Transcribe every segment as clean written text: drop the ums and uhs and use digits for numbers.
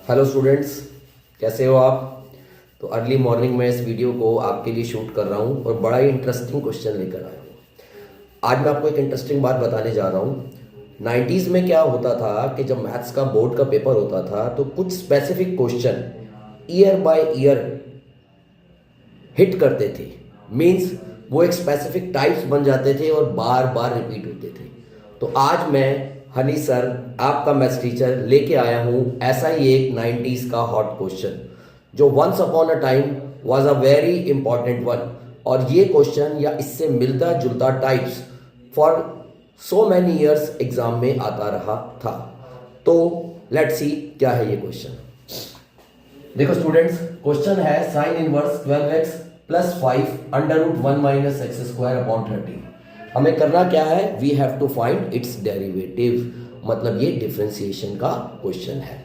Hello students, कैसे हो आप। तो अर्ली मॉर्निंग में इस वीडियो को आपके लिए शूट कर रहा हूँ और बड़ा ही इंटरेस्टिंग क्वेश्चन लेकर आया हूँ। आज मैं आपको एक इंटरेस्टिंग बात बताने जा रहा हूँ। 90s में क्या होता था कि जब मैथ्स का बोर्ड का पेपर होता था तो कुछ specific question year by year hit करते थे। मीन्स वो एक स्पेसिफिक टाइप्स बन जाते थे और बार बार रिपीट होते थे। तो आज मैं हनी सर, आपका मैथ्स टीचर, लेके आया हूँ ऐसा ही एक 90s का हॉट क्वेश्चन जो once upon a time was a very important one. और ये क्वेश्चन या इससे मिलता जुलता types for so many years exam में आता रहा था। तो लेट्स सी क्या है ये क्वेश्चन। देखो स्टूडेंट्स, क्वेश्चन है sine inverse 12x plus 5 under root 1 minus x square upon 30। हमें करना क्या है, we have to find its derivative, मतलब ये डिफरेंशिएशन का क्वेश्चन है।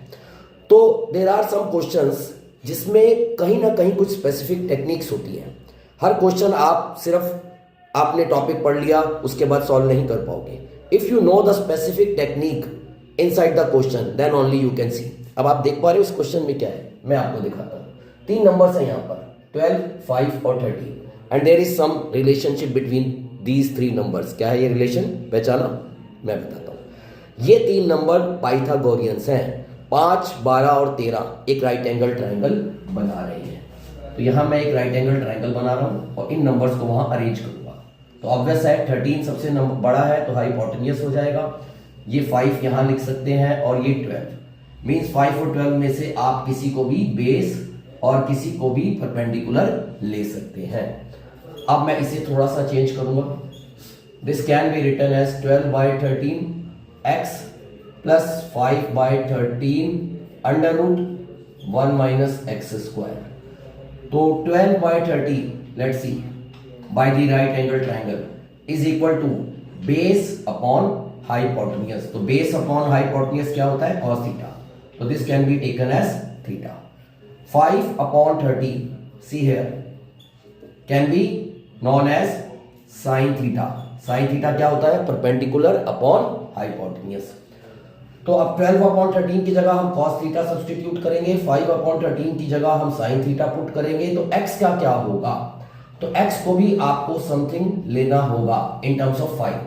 तो देर आर सम क्वेश्चंस जिसमें कहीं ना कहीं कुछ स्पेसिफिक टेक्निक्स होती हैं। हर क्वेश्चन आप सिर्फ आपने टॉपिक पढ़ लिया उसके बाद सॉल्व नहीं कर पाओगे। If you know the specific technique inside the question then only you can see. अब आप देख पा रहे हो इस क्वेश्चन में क्या है, मैं आपको दिखाता हूँ। 3 नंबर्स हैं यहाँ पर 12, 5 और 13 and there is some relationship between these 3 numbers. क्या है ये रिलेशन, पहचाना? मैं बताता हूँ। ये 3 नंबर पाइथागोरियंस हैं। 5, 12 और 13 एक राइट एंगल ट्राइंगल बना रहे हैं। तो यहाँ मैं एक राइट एंगल ट्राइंगल बना रहा हूँ और इन नंबर्स को वहाँ अरेंज करूँगा। तो ऑब्वियस है 13 सबसे नंबर बड़ा है तो हाइपोटेन्यूस हो जाएगा। ये 5 यहाँ लिख सकते हैं और ये 12 मीन्स 5 और 12 में से आप किसी को भी बेस और किसी को भी परपेंडिकुलर ले सकते हैं। अब मैं इसे थोड़ा सा चेंज करूंगा। This can be written as 12/13 x plus 5/13 under root 1 minus x square. तो 12/13 let's see by the right angle triangle is equal to base upon hypotenuse. तो बेस अपॉन हाइपोटेन्यूस क्या होता है, cos theta. So this can be taken as theta. 5/13 see here can be known as sin theta. Sin theta क्या होता है, perpendicular upon hypotenuse। तो अब 12/13 की जगह हम cos थीटा सब्सटीट्यूट करेंगे, 5/13 की जगह हम sin थीटा पुट करेंगे। तो x का क्या होगा, तो x को भी आपको समथिंग लेना होगा इन टर्म्स ऑफ 5।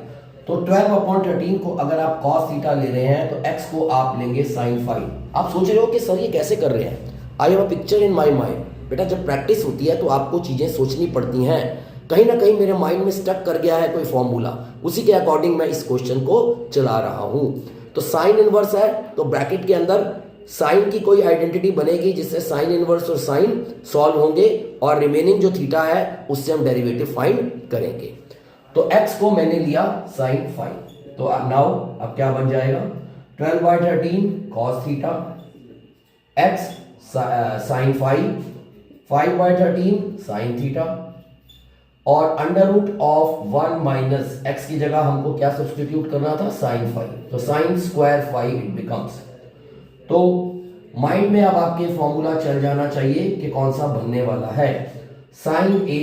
तो 12/13 को अगर आप cos थीटा ले रहे हैं तो x को आप लेंगे sin 5। आप सोच रहे हो कि सर ये कैसे कर रहे हैं, I have a picture in my mind. बेटा जब प्रैक्टिस होती है तो आपको चीजें सोचनी पड़ती हैं। कहीं ना कहीं मेरे माइंड में स्टक कर गया है कोई फॉर्मूला, उसी के अकॉर्डिंग मैं इस क्वेश्चन को चला रहा हूं। तो साइन इनवर्स है तो ब्रैकेट के अंदर साइन की कोई आइडेंटिटी बनेगी जिससे साइन इनवर्स और साइन सॉल्व होंगे और रिमेनिंग जो थीटा है उससे हम डेरिवेटिव फाइंड करेंगे। तो x को मैंने लिया sin 5। तो नाउ अब क्या बन जाएगा, 12/13 cos theta x sin 5, 5/13 sin theta और under root of 1 minus x की जगह हमको क्या सब्सटीट्यूट करना था, sin 5। तो sin स्क्वायर 5 इट बिकम्स। तो माइंड में अब आपके फॉर्मूला चल जाना चाहिए कि कौन सा बनने वाला है, sin a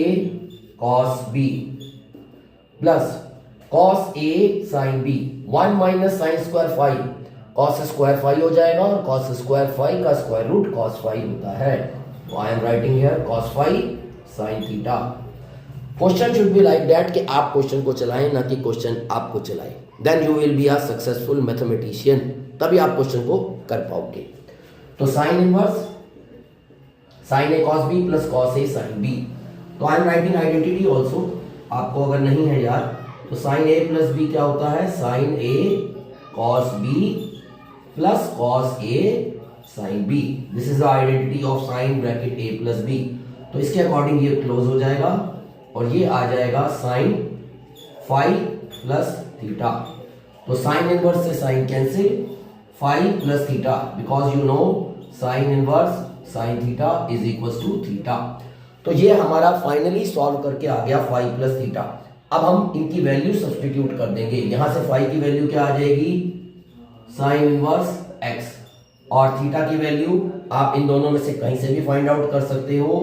cos b plus cos a sin b। 1 minus sine square 5 cos square 5 हो जाएगा और cos स्क्वायर 5 का स्क्वायर रूट cos 5 होता है। तो I am writing here cos 5 sin theta. Question should be like that कि आप question को चलाएं ना कि क्वेश्चन आपको चलाए। Then you will be a successful mathematician, तभी आप क्वेश्चन को कर पाओगे। तो sine inverse sin a cos b plus cos a sin b। तो I am writing identity also. आपको अगर नहीं है याद तो sin a प्लस b क्या होता है, sin a cos b plus cos a sin b। This is the identity of sin bracket a plus b। तो इसके अकॉर्डिंग ये क्लोज हो जाएगा और ये आ जाएगा sin 5 प्लस थीटा। तो sin इनवर्स से sin cancel, 5 plus theta because you know sin inverse sin theta is equal to theta. तो ये हमारा फाइनली सॉल्व करके आ गया 5 प्लस थीटा। अब हम इनकी वैल्यू सब्सटीट्यूट कर देंगे। यहां से 5 की वैल्यू क्या आ जाएगी, साइन इनवर्स x और थीटा की वैल्यू आप इन दोनों में से कहीं से भी फाइंड आउट कर सकते हो।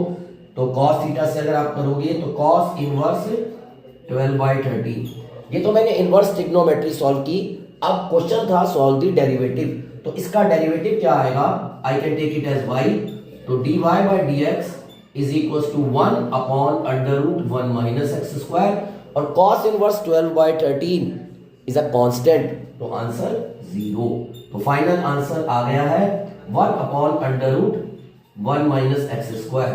तो cos थीटा से अगर आप करोगे तो cos इनवर्स 12/13। ये तो मैंने इनवर्स ट्रिग्नोमेट्री सॉल्व की। अब क्वेश्चन था सॉल्व द डेरिवेटिव। तो इसका डेरिवेटिव क्या आएगा, I can take it as y, तो dy by d x is equal to 1 upon under root 1 minus x square, और cos inverse 12 by 13 is a constant, तो आंसर 0। तो final answer आ गया है 1 upon under root 1 minus x square.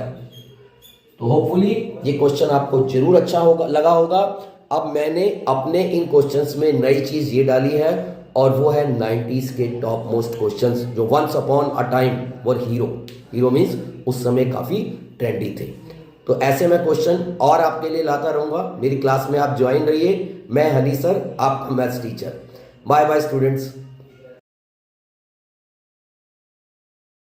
तो hopefully ये क्वेश्चन आपको जरूर अच्छा होगा लगा होगा। अब मैंने अपने इन क्वेश्चंस में नई चीज ये डाली है, और वो है 90s के टॉप मोस्ट क्वेश्चंस जो once upon a time were hero means उस समय काफी ट्रेंडी थे। तो ऐसे मैं क्वेश्चन और आपके लिए लाता रहूंगा। मेरी क्लास में आप ज्वाइन रहिए। मैं हनी सर, आपका maths teacher. Bye bye students.